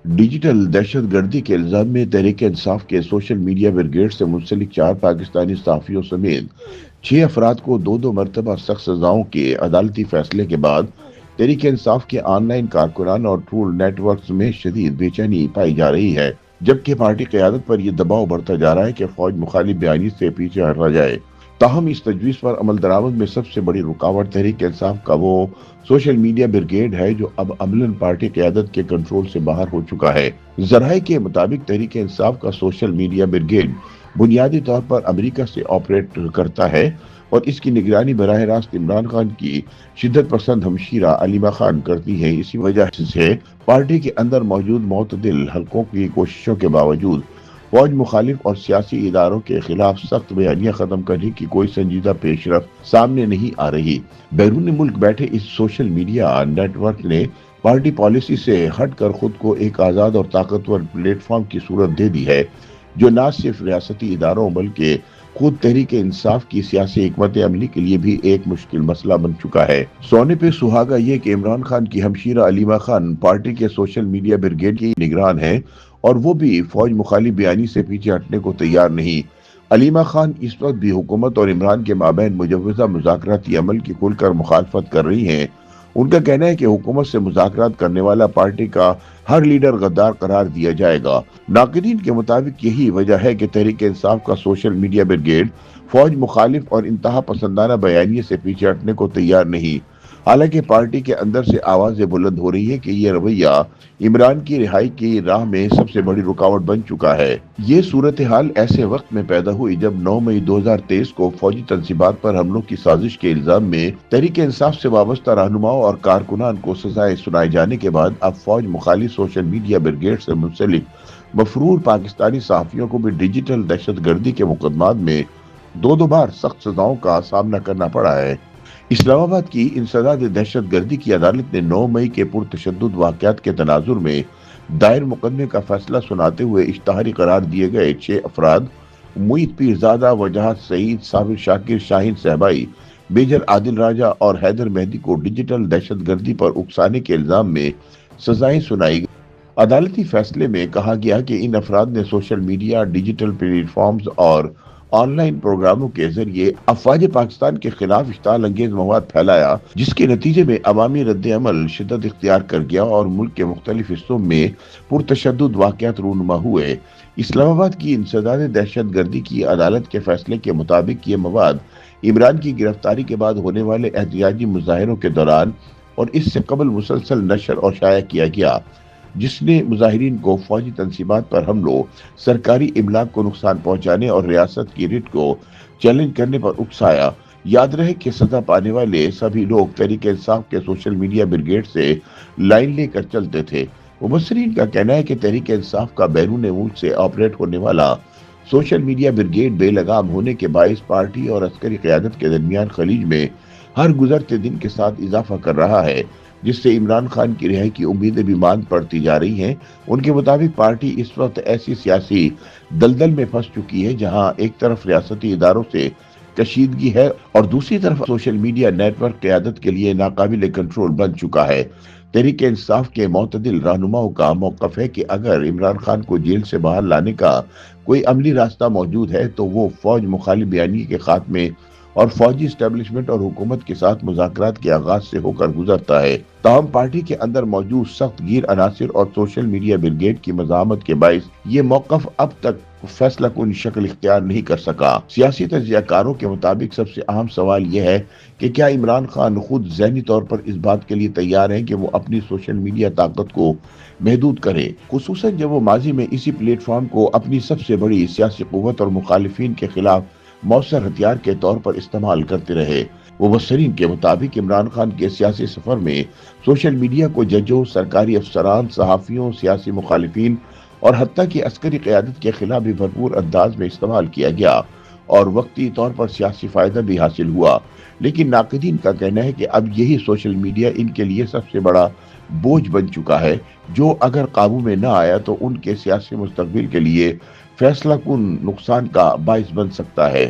Digital دہشت گردی کے الزام میں تحریک انصاف کے سوشل میڈیا بریگیڈ سے منسلک 4 پاکستانی صحافیوں سمیت 6 افراد کو 2 مرتبہ سخت سزاؤں کے عدالتی فیصلے کے بعد تحریک انصاف کے آن لائن کارکنان اور ٹرول نیٹ ورکس میں شدید بے چینی پائی جا رہی ہے، جبکہ پارٹی قیادت پر یہ دباؤ بڑھتا جا رہا ہے کہ فوج مخالف بیانی سے پیچھے ہٹا جائے۔ تاہم اس تجویز پر عمل درآمد میں سب سے بڑی رکاوٹ تحریک انصاف کا وہ سوشل میڈیا بریگیڈ ہے جو اب عملاً پارٹی قیادت کے کنٹرول سے باہر ہو چکا ہے۔ ذرائع کے مطابق تحریک انصاف کا سوشل میڈیا بریگیڈ بنیادی طور پر امریکہ سے آپریٹ کرتا ہے اور اس کی نگرانی براہ راست عمران خان کی شدت پسند ہمشیرہ علیمہ خان کرتی ہے۔ اسی وجہ سے پارٹی کے اندر موجود معتدل حلقوں کی کوششوں کے باوجود فوج مخالف اور سیاسی اداروں کے خلاف سخت بیانیاں ختم کرنے کی کوئی سنجیدہ پیش رفت سامنے نہیں آ رہی۔ بیرون ملک بیٹھے اس سوشل میڈیا نیٹ ورک نے پارٹی پالیسی سے ہٹ کر خود کو ایک آزاد اور طاقتور پلیٹ فارم کی صورت دے دی ہے، جو نہ صرف ریاستی اداروں بلکہ خود تحریک انصاف کی سیاسی حکمت عملی کے لیے بھی ایک مشکل مسئلہ بن چکا ہے۔ سونے پہ سہاگا یہ کہ عمران خان کی ہمشیرہ علیمہ خان پارٹی کے سوشل میڈیا بریگیڈ کی نگران ہیں اور وہ بھی فوج مخالف بیانی سے پیچھے ہٹنے کو تیار نہیں۔ علیمہ خان اس وقت بھی حکومت اور عمران کے مابین مجوزہ مذاکراتی عمل کی کھل کر مخالفت کر رہی ہیں۔ ان کا کہنا ہے کہ حکومت سے مذاکرات کرنے والا پارٹی کا ہر لیڈر غدار قرار دیا جائے گا۔ ناقدین کے مطابق یہی وجہ ہے کہ تحریک انصاف کا سوشل میڈیا بریگیڈ فوج مخالف اور انتہا پسندانہ بیانیے سے پیچھے ہٹنے کو تیار نہیں، حالانکہ پارٹی کے اندر سے آوازیں بلند ہو رہی ہے کہ یہ رویہ عمران کی رہائی کی راہ میں سب سے بڑی رکاوٹ بن چکا ہے۔ یہ صورتحال ایسے وقت میں پیدا ہوئی جب 9 مئی 2023 کو فوجی تنصیبات پر حملوں کی سازش کے الزام میں تحریک انصاف سے وابستہ رہنماؤں اور کارکنان کو سزائیں سنائے جانے کے بعد اب فوج مخالف سوشل میڈیا بریگیڈ سے منسلک مفرور پاکستانی صحافیوں کو بھی ڈیجیٹل دہشت گردی کے مقدمات میں دو بار سخت سزاؤں کا سامنا کرنا پڑا ہے۔ اسلام آباد کی انسداد دہشت گردی کی عدالت نے 9 مئی کے پرتشدد واقعات کے تناظر میں دائر مقدمے کا فیصلہ سناتے ہوئے اشتہاری قرار دیے گئے 6 افراد معید پیرزادہ، وجاہت سعید، صابر شاکر، شاہین صہبائی، میجر عادل راجہ اور حیدر مہدی کو ڈیجیٹل دہشت گردی پر اکسانے کے الزام میں سزائیں سنائی گئی۔ عدالتی فیصلے میں کہا گیا کہ ان افراد نے social media, digital platforms اور آن لائن پروگراموں کے ذریعے افواج پاکستان کے خلاف اشتعال انگیز مواد پھیلایا، جس کے نتیجے میں عوامی رد عمل شدت اختیار کر گیا اور ملک کے مختلف حصوں میں پرتشدد واقعات رونما ہوئے۔ اسلام آباد کی انسداد دہشت گردی کی عدالت کے فیصلے کے مطابق یہ مواد عمران کی گرفتاری کے بعد ہونے والے احتجاجی مظاہروں کے دوران اور اس سے قبل مسلسل نشر اور شائع کیا گیا، جس نے مظاہرین کو فوجی تنصیبات پر حملوں، سرکاری املاک کو نقصان پہنچانے اور ریاست کی ریٹ کو چیلنج کرنے پر اکسایا۔ یاد رہے کہ سزا پانے والے سبھی لوگ تحریک انصاف کے سوشل میڈیا بریگیڈ سے لائن لے کر چلتے تھے۔ مبصرین کا کہنا ہے کہ تحریک انصاف کا بیرون ملک سے آپریٹ ہونے والا سوشل میڈیا بریگیڈ بے لگام ہونے کے باعث پارٹی اور عسکری قیادت کے درمیان خلیج میں ہر گزرتے دن کے ساتھ اضافہ کر رہا ہے، جس سے عمران خان کی رہائی کی امیدیں بھی ماند پڑتی جا رہی ہیں۔ ان کے مطابق پارٹی اس وقت ایسی سیاسی دلدل میں پھنس چکی ہے جہاں ایک طرف ریاستی اداروں سے کشیدگی ہے اور دوسری طرف سوشل میڈیا نیٹ ورک قیادت کے لیے ناقابل کنٹرول بن چکا ہے۔ تحریک انصاف کے معتدل رہنماؤں کا موقف ہے کہ اگر عمران خان کو جیل سے باہر لانے کا کوئی عملی راستہ موجود ہے تو وہ فوج مخالف بیانیے کے خاتمے اور فوجی اسٹیبلشمنٹ اور حکومت کے ساتھ مذاکرات کے آغاز سے ہو کر گزرتا ہے۔ تاہم پارٹی کے اندر موجود سخت گیر عناصر اور سوشل میڈیا بریگیڈ کی مزاحمت کے باعث یہ موقف اب تک فیصلہ کن شکل اختیار نہیں کر سکا۔ سیاسی تجزیہ کاروں کے مطابق سب سے اہم سوال یہ ہے کہ کیا عمران خان خود ذہنی طور پر اس بات کے لیے تیار ہیں کہ وہ اپنی سوشل میڈیا طاقت کو محدود کرے، خصوصاً جب وہ ماضی میں اسی پلیٹ فارم کو اپنی سب سے بڑی سیاسی قوت اور مخالفین کے خلاف مؤثر ہتھیار کے طور پر استعمال کرتے رہے۔ مبصرین کے مطابق عمران خان کے سیاسی سفر میں سوشل میڈیا کو ججوں، سرکاری افسران، صحافیوں، سیاسی مخالفین اور حتیٰ کہ عسکری قیادت کے خلاف بھی بھرپور انداز میں استعمال کیا گیا اور وقتی طور پر سیاسی فائدہ بھی حاصل ہوا۔ لیکن ناقدین کا کہنا ہے کہ اب یہی سوشل میڈیا ان کے لیے سب سے بڑا بوجھ بن چکا ہے، جو اگر قابو میں نہ آیا تو ان کے سیاسی مستقبل کے لیے فیصلہ کن نقصان کا باعث بن سکتا ہے۔